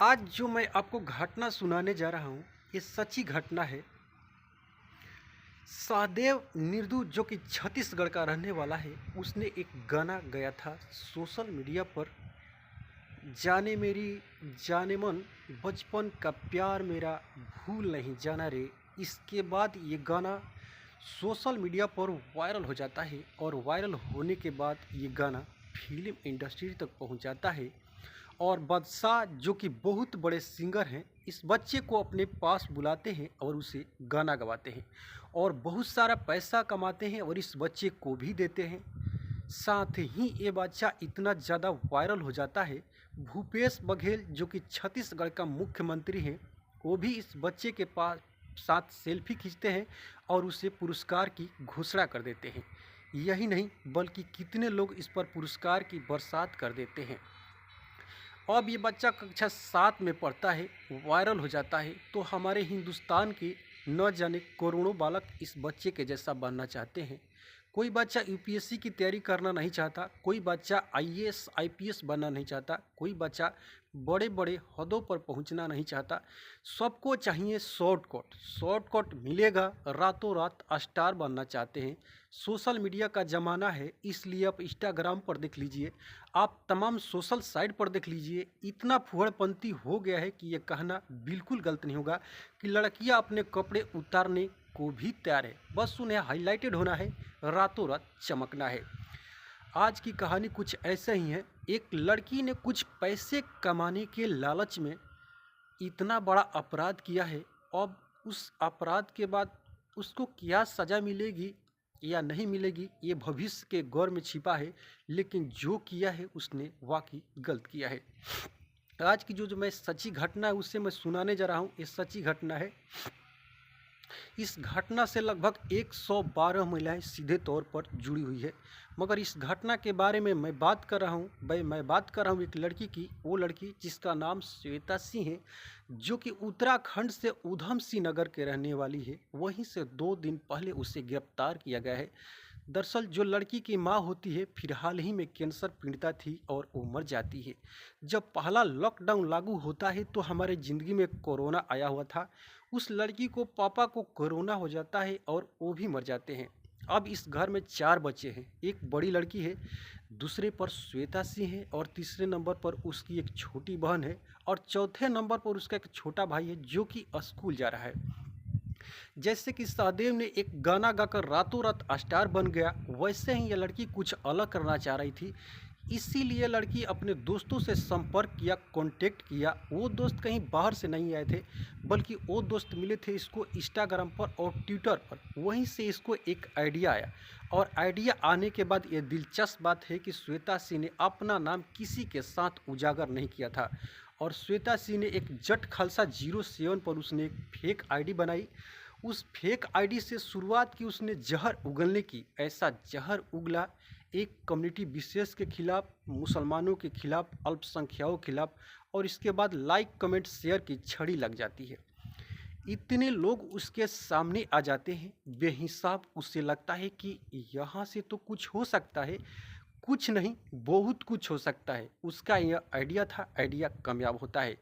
आज जो मैं आपको घटना सुनाने जा रहा हूँ, ये सच्ची घटना है। सहदेव निर्दू जो कि छत्तीसगढ़ का रहने वाला है, उसने एक गाना गाया था सोशल मीडिया पर। जाने मेरी जाने मन, बचपन का प्यार मेरा भूल नहीं जाना रे। इसके बाद ये गाना सोशल मीडिया पर वायरल हो जाता है और वायरल होने के बाद ये गाना फिल्म इंडस्ट्री तक पहुंच जाता है। और बादशाह जो कि बहुत बड़े सिंगर हैं, इस बच्चे को अपने पास बुलाते हैं और उसे गाना गवाते हैं और बहुत सारा पैसा कमाते हैं और इस बच्चे को भी देते हैं। साथ ही ये बच्चा इतना ज़्यादा वायरल हो जाता है, भूपेश बघेल जो कि छत्तीसगढ़ का मुख्यमंत्री हैं, वो भी इस बच्चे के पास साथ सेल्फी खींचते हैं और उसे पुरस्कार की घोषणा कर देते हैं। यही नहीं बल्कि कितने लोग इस पर पुरस्कार की बरसात कर देते हैं। अब ये बच्चा कक्षा 7 में पढ़ता है, वायरल हो जाता है, तो हमारे हिंदुस्तान के न जाने करोड़ों बालक इस बच्चे के जैसा बनना चाहते हैं। कोई बच्चा यूपीएससी की तैयारी करना नहीं चाहता, कोई बच्चा आईएएस आईपीएस बनना नहीं चाहता, कोई बच्चा बड़े बड़े हदों पर पहुंचना नहीं चाहता। सबको चाहिए शॉर्टकट। शॉर्टकट मिलेगा, रातों रात स्टार बनना चाहते हैं। सोशल मीडिया का ज़माना है, इसलिए आप इंस्टाग्राम पर देख लीजिए, आप तमाम सोशल साइट पर देख लीजिए, इतना फुहड़पंती हो गया है कि ये कहना बिल्कुल गलत नहीं होगा कि लड़कियां अपने कपड़े उतारने को भी तैयार है। बस उन्हें हाईलाइटेड होना है, रातों रात चमकना है। आज की कहानी कुछ ऐसे ही है। एक लड़की ने कुछ पैसे कमाने के लालच में इतना बड़ा अपराध किया है। अब उस अपराध के बाद उसको क्या सज़ा मिलेगी या नहीं मिलेगी, ये भविष्य के गौर में छिपा है, लेकिन जो किया है उसने वाकई गलत किया है। आज की जो मैं सच्ची घटना है उससे मैं सुनाने जा रहा हूँ। ये सच्ची घटना है। इस घटना से लगभग 112 महिलाएं सीधे तौर पर जुड़ी हुई है, मगर इस घटना के बारे में मैं बात कर रहा हूँ मैं बात कर रहा हूँ एक लड़की की। वो लड़की जिसका नाम श्वेता सिंह है, जो कि उत्तराखंड से उधम सिंह नगर के रहने वाली है। वहीं से 2 दिन पहले उसे गिरफ्तार किया गया है। दरअसल जो लड़की की माँ होती है, फिलहाल ही में कैंसर पीड़िता थी और वो मर जाती है। जब पहला लॉकडाउन लागू होता है तो हमारे ज़िंदगी में कोरोना आया हुआ था। उस लड़की को पापा को कोरोना हो जाता है और वो भी मर जाते हैं। अब इस घर में 4 बच्चे हैं। एक बड़ी लड़की है, दूसरे पर श्वेता सिंह है और तीसरे नंबर पर उसकी एक छोटी बहन है और चौथे नंबर पर उसका एक छोटा भाई है जो कि स्कूल जा रहा है। जैसे कि सहदेव ने एक गाना गाकर रातों रात स्टार बन गया, वैसे ही यह लड़की कुछ अलग करना चाह रही थी। इसीलिए लड़की अपने दोस्तों से संपर्क किया, कांटेक्ट किया। वो दोस्त कहीं बाहर से नहीं आए थे, बल्कि वो दोस्त मिले थे इसको इंस्टाग्राम पर और ट्विटर पर। वहीं से इसको एक आइडिया आया और आइडिया आने के बाद ये दिलचस्प बात है कि श्वेता सिंह ने अपना नाम किसी के साथ उजागर नहीं किया था और श्वेता सिंह ने एक जट खालसा 07 पर उसने एक फेक आईडी बनाई। उस फेक आईडी से शुरुआत की उसने जहर उगलने की। ऐसा जहर उगला एक कम्युनिटी विशेष के खिलाफ, मुसलमानों के खिलाफ, अल्पसंख्यकों के खिलाफ, और इसके बाद लाइक कमेंट शेयर की छड़ी लग जाती है। इतने लोग उसके सामने आ जाते हैं बेहिसाब। उससे लगता है कि यहाँ से तो कुछ हो सकता है, कुछ नहीं बहुत कुछ हो सकता है। उसका यह आइडिया था, आइडिया कामयाब होता है।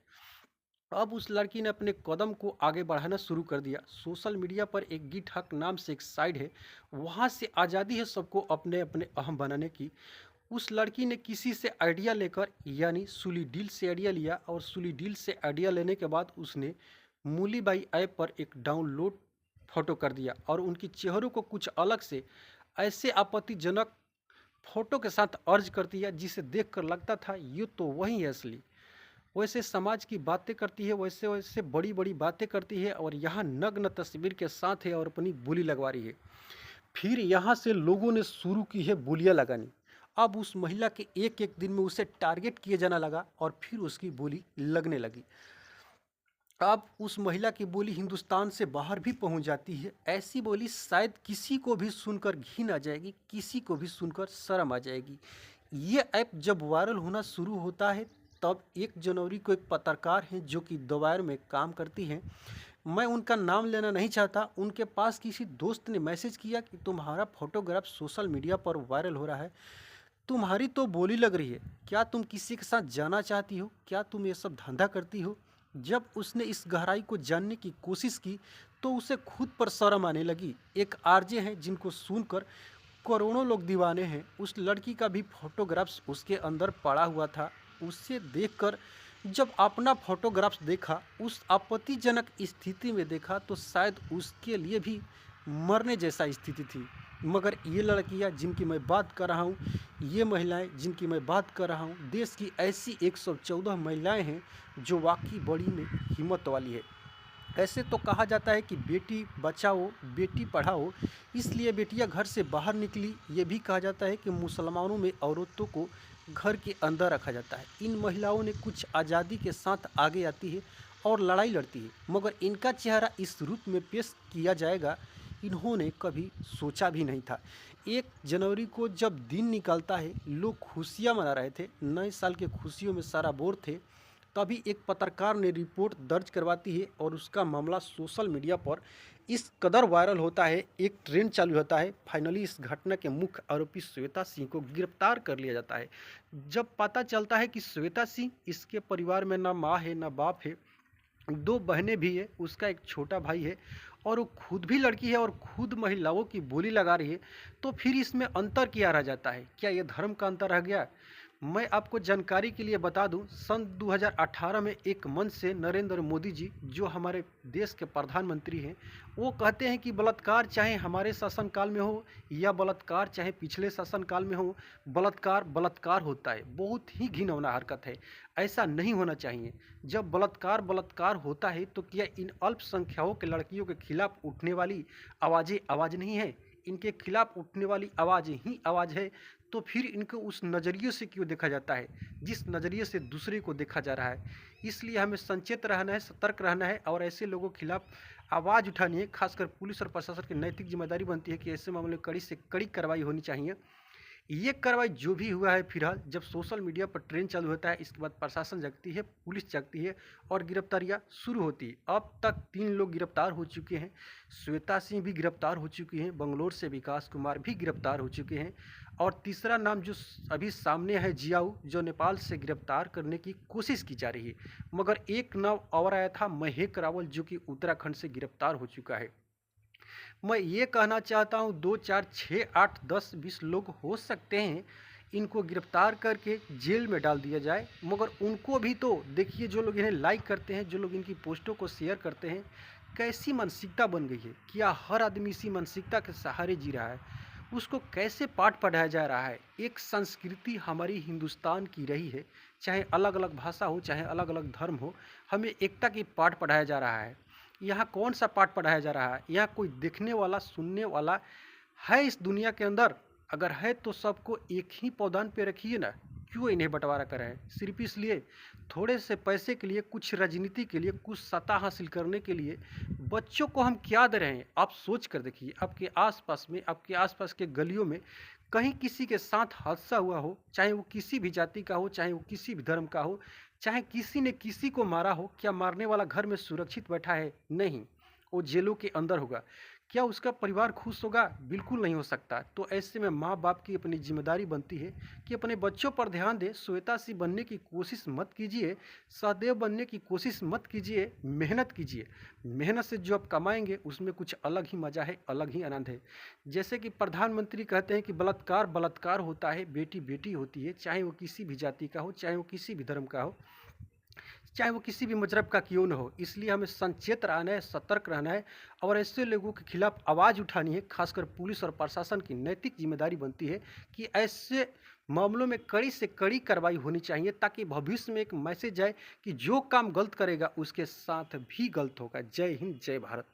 अब उस लड़की ने अपने कदम को आगे बढ़ाना शुरू कर दिया। सोशल मीडिया पर एक गिट हक नाम से एक साइट है, वहाँ से आज़ादी है सबको अपने अपने अहम बनाने की। उस लड़की ने किसी से आइडिया लेकर, यानी सुली डील से आइडिया लिया और सुली डील से आइडिया लेने के बाद उसने मूली बाई ऐप पर एक डाउनलोड फोटो कर दिया और उनके चेहरों को कुछ अलग से ऐसे आपत्तिजनक फोटो के साथ अर्ज कर दिया जिसे देखकर लगता था ये तो वही है असली। वैसे समाज की बातें करती है, वैसे वैसे बड़ी बड़ी बातें करती है और यहाँ नग्न तस्वीर के साथ है और अपनी बोली लगवा रही है। फिर यहाँ से लोगों ने शुरू की है बोलियाँ लगानी। अब उस महिला के एक एक दिन में उसे टारगेट किए जाना लगा और फिर उसकी बोली लगने लगी। अब उस महिला की बोली हिंदुस्तान से बाहर भी पहुंच जाती है। ऐसी बोली शायद किसी को भी सुनकर घिन आ जाएगी, किसी को भी सुनकर शर्म आ जाएगी। ये ऐप जब वायरल होना शुरू होता है तब 1 जनवरी को एक पत्रकार हैं जो कि दोपहर में काम करती हैं, मैं उनका नाम लेना नहीं चाहता, उनके पास किसी दोस्त ने मैसेज किया कि तुम्हारा फोटोग्राफ सोशल मीडिया पर वायरल हो रहा है, तुम्हारी तो बोली लग रही है, क्या तुम किसी के साथ जाना चाहती हो? क्या तुम ये सब धंधा करती हो? जब उसने इस गहराई को जानने की कोशिश की तो उसे खुद पर शर्म आने लगी। एक आरजे हैं जिनको सुनकर करोड़ों लोग दीवाने हैं। उस लड़की का भी फोटोग्राफ्स उसके अंदर पड़ा हुआ था। उसे देखकर जब अपना फोटोग्राफ्स देखा, उस आपत्तिजनक स्थिति में देखा, तो शायद उसके लिए भी मरने जैसा स्थिति थी। मगर ये लड़कियां जिनकी मैं बात कर रहा हूँ, ये महिलाएं जिनकी मैं बात कर रहा हूँ, देश की ऐसी 114 महिलाएं हैं जो वाकई बड़ी में हिम्मत वाली है। ऐसे तो कहा जाता है कि बेटी बचाओ बेटी पढ़ाओ, इसलिए बेटियां घर से बाहर निकली। ये भी कहा जाता है कि मुसलमानों में औरतों को घर के अंदर रखा जाता है। इन महिलाओं ने कुछ आज़ादी के साथ आगे आती है और लड़ाई लड़ती है, मगर इनका चेहरा इस रूप में पेश किया जाएगा, इन्होंने कभी सोचा भी नहीं था। 1 जनवरी को जब दिन निकलता है, लोग खुशियाँ मना रहे थे, नए साल के खुशियों में सराबोर थे, तभी एक पत्रकार ने रिपोर्ट दर्ज करवाती है और उसका मामला सोशल मीडिया पर इस कदर वायरल होता है, एक ट्रेंड चालू होता है। फाइनली इस घटना के मुख्य आरोपी श्वेता सिंह को गिरफ्तार कर लिया जाता है। जब पता चलता है कि श्वेता सिंह, इसके परिवार में ना माँ है ना बाप है, 2 बहनें भी है, उसका एक छोटा भाई है और वो खुद भी लड़की है और खुद महिलाओं की बोली लगा रही है, तो फिर इसमें अंतर क्या रह जाता है? क्या ये धर्म का अंतर रह गया? मैं आपको जानकारी के लिए बता दूं, सन 2018 में एक मंच से नरेंद्र मोदी जी, जो हमारे देश के प्रधानमंत्री हैं, वो कहते हैं कि बलात्कार चाहे हमारे शासनकाल में हो या बलात्कार चाहे पिछले शासनकाल में हो, बलात्कार बलात्कार होता है। बहुत ही घिनौना हरकत है, ऐसा नहीं होना चाहिए। जब बलात्कार बलात्कार होता है तो क्या इन अल्पसंख्याकों के लड़कियों के खिलाफ उठने वाली आवाज़ें आवाज़ नहीं है? इनके खिलाफ उठने वाली आवाज़ ही आवाज़ है। तो फिर इनको उस नज़रिए से क्यों देखा जाता है जिस नज़रिए से दूसरे को देखा जा रहा है? इसलिए हमें सचेत रहना है, सतर्क रहना है और ऐसे लोगों के खिलाफ आवाज़ उठानी है। खासकर पुलिस और प्रशासन की नैतिक जिम्मेदारी बनती है कि ऐसे मामले में कड़ी से कड़ी कार्रवाई होनी चाहिए। ये कार्रवाई जो भी हुआ है, फिलहाल जब सोशल मीडिया पर ट्रेंड चालू होता है, इसके बाद प्रशासन जगती है, पुलिस जगती है और गिरफ्तारियां शुरू होती है। अब तक 3 लोग गिरफ्तार हो चुके हैं। श्वेता सिंह भी गिरफ्तार हो चुकी हैं, बंगलोर से विकास कुमार भी गिरफ्तार हो चुके हैं और तीसरा नाम जो अभी सामने है, जियाऊ, जो नेपाल से गिरफ्तार करने की कोशिश की जा रही है। मगर एक नाम और आया था, महक रावल, जो कि उत्तराखंड से गिरफ्तार हो चुका है। मैं ये कहना चाहता हूँ 2, 4, 6, 8, 10, 20 लोग हो सकते हैं, इनको गिरफ्तार करके जेल में डाल दिया जाए। मगर उनको भी तो देखिए, जो लोग इन्हें लाइक करते हैं, जो लोग इनकी पोस्टों को शेयर करते हैं, कैसी मानसिकता बन गई है। क्या हर आदमी इसी मानसिकता के सहारे जी रहा है? उसको कैसे पाठ पढ़ाया जा रहा है? एक संस्कृति हमारी हिंदुस्तान की रही है, चाहे अलग अलग भाषा हो, चाहे अलग अलग धर्म हो, हमें एकता की पाठ पढ़ाया जा रहा है। यहाँ कौन सा पाठ पढ़ाया जा रहा है? यहाँ कोई देखने वाला, सुनने वाला है इस दुनिया के अंदर? अगर है तो सबको एक ही पौधान पे रखिए ना, क्यों इन्हें बंटवारा कर रहे हैं? सिर्फ इसलिए, थोड़े से पैसे के लिए, कुछ राजनीति के लिए, कुछ सत्ता हासिल करने के लिए बच्चों को हम क्या दे रहे हैं? आप सोच कर देखिए, आपके आसपास में, आपके आसपास के गलियों में कहीं किसी के साथ हादसा हुआ हो, चाहे वो किसी भी जाति का हो, चाहे वो किसी भी धर्म का हो, चाहे किसी ने किसी को मारा हो, क्या मारने वाला घर में सुरक्षित बैठा है? नहीं, वो जेलों के अंदर होगा। क्या उसका परिवार खुश होगा? बिल्कुल नहीं हो सकता। तो ऐसे में माँ बाप की अपनी जिम्मेदारी बनती है कि अपने बच्चों पर ध्यान दें। श्वेता सिंह बनने की कोशिश मत कीजिए, सहदेव बनने की कोशिश मत कीजिए, मेहनत कीजिए। मेहनत से जो आप कमाएंगे उसमें कुछ अलग ही मज़ा है, अलग ही आनंद है। जैसे कि प्रधानमंत्री कहते हैं कि बलात्कार बलात्कार होता है, बेटी बेटी होती है, चाहे वो किसी भी जाति का हो, चाहे वो किसी भी धर्म का हो, चाहे वो किसी भी मजहब का क्यों न हो। इसलिए हमें सचेत रहना है, सतर्क रहना है और ऐसे लोगों के खिलाफ आवाज़ उठानी है। खासकर पुलिस और प्रशासन की नैतिक जिम्मेदारी बनती है कि ऐसे मामलों में कड़ी से कड़ी कार्रवाई होनी चाहिए, ताकि भविष्य में एक मैसेज आए कि जो काम गलत करेगा उसके साथ भी गलत होगा। जय हिंद, जय भारत।